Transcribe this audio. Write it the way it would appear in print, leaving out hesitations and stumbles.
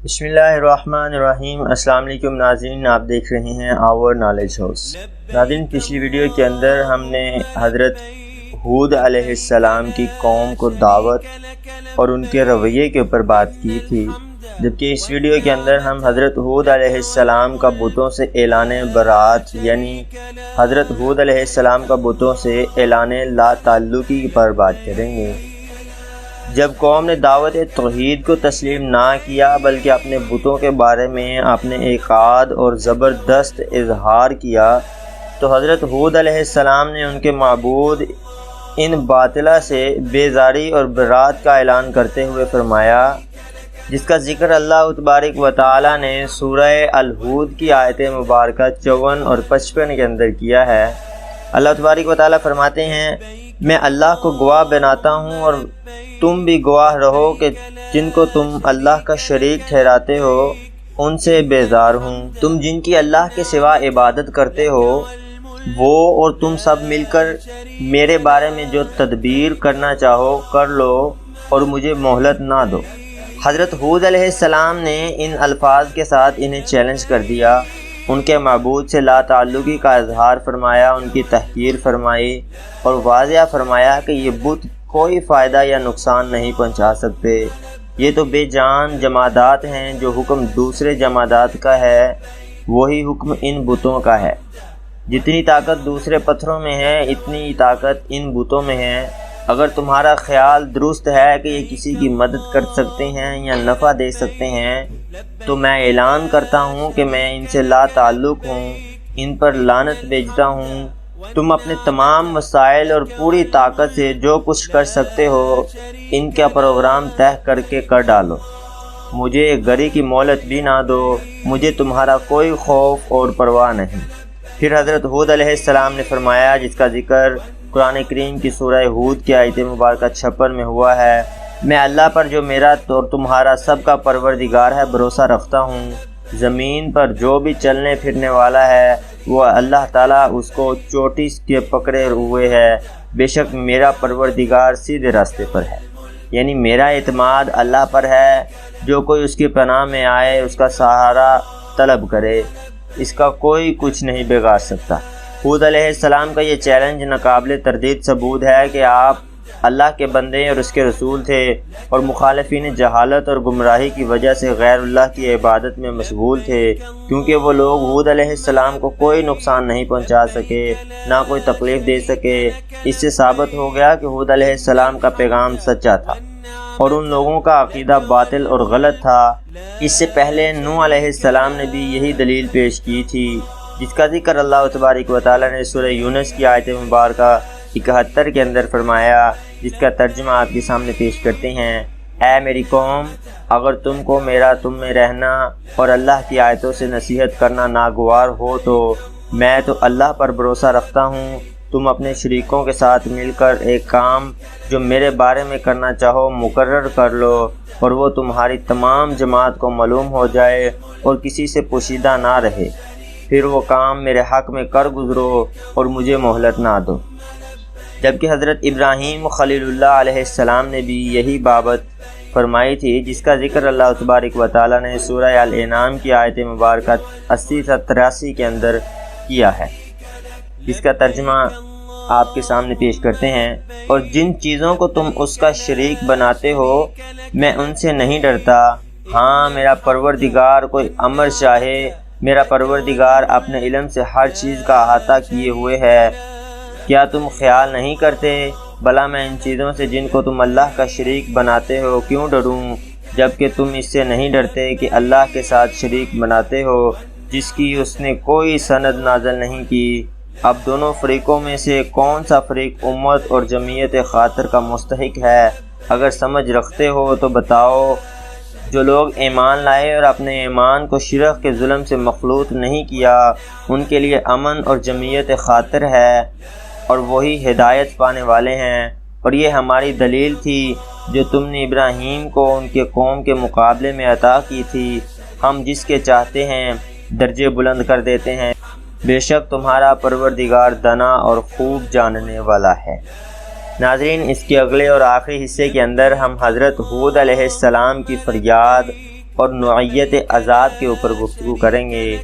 بسم اللہ الرحمن الرحیم۔ السلام علیکم ناظرین، آپ دیکھ رہے ہیں آور نالج ہاؤس۔ ناظرین، پچھلی ویڈیو کے اندر ہم نے حضرت ہود علیہ السلام کی قوم کو دعوت اور ان کے رویے کے اوپر بات کی تھی، جبکہ اس ویڈیو کے اندر ہم حضرت ہود علیہ السلام کا بتوں سے اعلان برات یعنی حضرت ہود علیہ السلام کا بتوں سے اعلان لا تعلقی پر بات کریں گے۔ جب قوم نے دعوت توحید کو تسلیم نہ کیا بلکہ اپنے بتوں کے بارے میں اپنے اعتقاد اور زبردست اظہار کیا، تو حضرت ہود علیہ السلام نے ان کے معبود ان باطلہ سے بیزاری اور برات کا اعلان کرتے ہوئے فرمایا، جس کا ذکر اللہ تبارک و تعالی نے سورہ الہود کی آیت مبارکہ 54 اور 55 کے اندر کیا ہے۔ اللہ تبارک و تعالی فرماتے ہیں، میں اللہ کو گواہ بناتا ہوں اور تم بھی گواہ رہو کہ جن کو تم اللہ کا شریک ٹھہراتے ہو ان سے بیزار ہوں۔ تم جن کی اللہ کے سوا عبادت کرتے ہو وہ اور تم سب مل کر میرے بارے میں جو تدبیر کرنا چاہو کر لو اور مجھے مہلت نہ دو۔ حضرت ہود علیہ السلام نے ان الفاظ کے ساتھ انہیں چیلنج کر دیا، ان کے معبود سے لا تعلقی کا اظہار فرمایا، ان کی تحقیر فرمائی اور واضح فرمایا کہ یہ بت کوئی فائدہ یا نقصان نہیں پہنچا سکتے، یہ تو بے جان جمادات ہیں، جو حکم دوسرے جمادات کا ہے وہی حکم ان بتوں کا ہے۔ جتنی طاقت دوسرے پتھروں میں ہے اتنی طاقت ان بتوں میں ہے۔ اگر تمہارا خیال درست ہے کہ یہ کسی کی مدد کر سکتے ہیں یا نفع دے سکتے ہیں تو میں اعلان کرتا ہوں کہ میں ان سے لا تعلق ہوں، ان پر لعنت بھیجتا ہوں۔ تم اپنے تمام وسائل اور پوری طاقت سے جو کچھ کر سکتے ہو ان کا پروگرام طے کر کے کر ڈالو، مجھے گری کی مہلت بھی نہ دو، مجھے تمہارا کوئی خوف اور پرواہ نہیں۔ پھر حضرت ہود علیہ السلام نے فرمایا، جس کا ذکر قرآن کریم کی سورہ ہود کی آیت مبارکہ 56 میں ہوا ہے، میں اللہ پر جو میرا اور تمہارا سب کا پروردگار ہے بھروسہ رکھتا ہوں۔ زمین پر جو بھی چلنے پھرنے والا ہے وہ اللہ تعالیٰ اس کو چوٹی کے پکڑے ہوئے ہے، بے شک میرا پروردگار سیدھے راستے پر ہے، یعنی میرا اعتماد اللہ پر ہے۔ جو کوئی اس کی پناہ میں آئے اس کا سہارا طلب کرے، اس کا کوئی کچھ نہیں بگاڑ سکتا۔ ہود علیہ السلام کا یہ چیلنج ناقابل تردید ثبوت ہے کہ آپ اللہ کے بندے اور اس کے رسول تھے، اور مخالفین جہالت اور گمراہی کی وجہ سے غیر اللہ کی عبادت میں مشغول تھے، کیونکہ وہ لوگ ہود علیہ السلام کو کوئی نقصان نہیں پہنچا سکے، نہ کوئی تکلیف دے سکے۔ اس سے ثابت ہو گیا کہ ہود علیہ السلام کا پیغام سچا تھا اور ان لوگوں کا عقیدہ باطل اور غلط تھا۔ اس سے پہلے نوح علیہ السلام نے بھی یہی دلیل پیش کی تھی، جس کا ذکر اللہ تبارک و تعالی نے سورہ یونس کی آیت مبارکہ 71 کے اندر فرمایا، جس کا ترجمہ آپ کے سامنے پیش کرتے ہیں، اے میری قوم، اگر تم کو میرا تم میں رہنا اور اللہ کی آیتوں سے نصیحت کرنا ناگوار ہو تو میں تو اللہ پر بھروسہ رکھتا ہوں، تم اپنے شریکوں کے ساتھ مل کر ایک کام جو میرے بارے میں کرنا چاہو مقرر کر لو اور وہ تمہاری تمام جماعت کو معلوم ہو جائے اور کسی سے پوشیدہ نہ رہے، پھر وہ کام میرے حق میں کر گزرو اور مجھے مہلت نہ دو۔ جبکہ حضرت ابراہیم خلیل اللہ علیہ السلام نے بھی یہی بابت فرمائی تھی، جس کا ذکر اللہ تبارک و تعالی نے سورہ الانعام کی آیت مبارکہ 80 سے 83 کے اندر کیا ہے، جس کا ترجمہ آپ کے سامنے پیش کرتے ہیں، اور جن چیزوں کو تم اس کا شریک بناتے ہو میں ان سے نہیں ڈرتا، ہاں میرا پروردگار کوئی امر چاہے، میرا پروردگار اپنے علم سے ہر چیز کا احاطہ کیے ہوئے ہے۔ کیا تم خیال نہیں کرتے بھلا میں ان چیزوں سے جن کو تم اللہ کا شریک بناتے ہو کیوں ڈروں، جبکہ تم اس سے نہیں ڈرتے کہ اللہ کے ساتھ شریک بناتے ہو جس کی اس نے کوئی سند نازل نہیں کی۔ اب دونوں فریقوں میں سے کون سا فریق امت اور جمعیت خاطر کا مستحق ہے؟ اگر سمجھ رکھتے ہو تو بتاؤ۔ جو لوگ ایمان لائے اور اپنے ایمان کو شرک کے ظلم سے مخلوط نہیں کیا ان کے لیے امن اور جمعیت خاطر ہے اور وہی ہدایت پانے والے ہیں، اور یہ ہماری دلیل تھی جو تم نے ابراہیم کو ان کے قوم کے مقابلے میں عطا کی تھی، ہم جس کے چاہتے ہیں درجے بلند کر دیتے ہیں، بے شک تمہارا پروردگار دانا اور خوب جاننے والا ہے۔ ناظرین، اس کے اگلے اور آخری حصے کے اندر ہم حضرت ہود علیہ السلام کی فریاد اور نوعیت عذاب کے اوپر گفتگو کریں گے۔